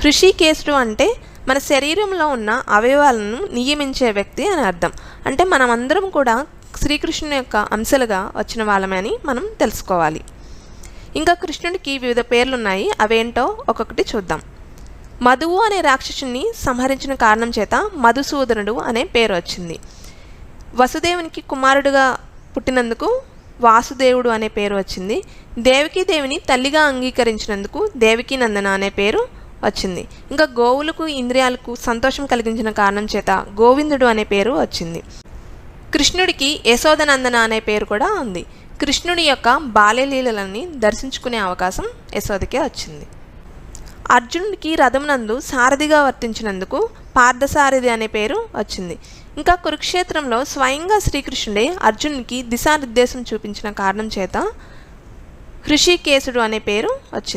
హృషికేశుడు అంటే మన శరీరంలో ఉన్న అవయవాలను నియమించే వ్యక్తి అని అర్థం. అంటే మనమందరం కూడా శ్రీకృష్ణుని యొక్క అంశాలుగా వచ్చిన వాళ్ళమని మనం తెలుసుకోవాలి. ఇంకా కృష్ణుడికి వివిధ పేర్లున్నాయి, అవేంటో ఒక్కొక్కటి చూద్దాం. మధువు అనే రాక్షసుని సంహరించిన కారణం చేత మధుసూదనుడు అనే పేరు వచ్చింది. వసుదేవునికి కుమారుడుగా పుట్టినందుకు వాసుదేవుడు అనే పేరు వచ్చింది. దేవిని తల్లిగా అంగీకరించినందుకు దేవకీనందన అనే పేరు వచ్చింది. ఇంకా గోవులకు ఇంద్రియాలకు సంతోషం కలిగించిన కారణం చేత గోవిందుడు అనే పేరు వచ్చింది. కృష్ణుడికి యశోదనందన అనే పేరు కూడా ఉంది. కృష్ణుడి యొక్క బాల్యలీలలని దర్శించుకునే అవకాశం యశోదకే వచ్చింది. అర్జునుడికి రథమునందు సారథిగా వర్తించినందుకు పార్థసారథి అనే పేరు వచ్చింది. ఇంకా కురుక్షేత్రంలో స్వయంగా శ్రీకృష్ణుడే అర్జునుడికి దిశానిర్దేశం చూపించిన కారణం చేత హృషికేశుడు అనే పేరు వచ్చింది.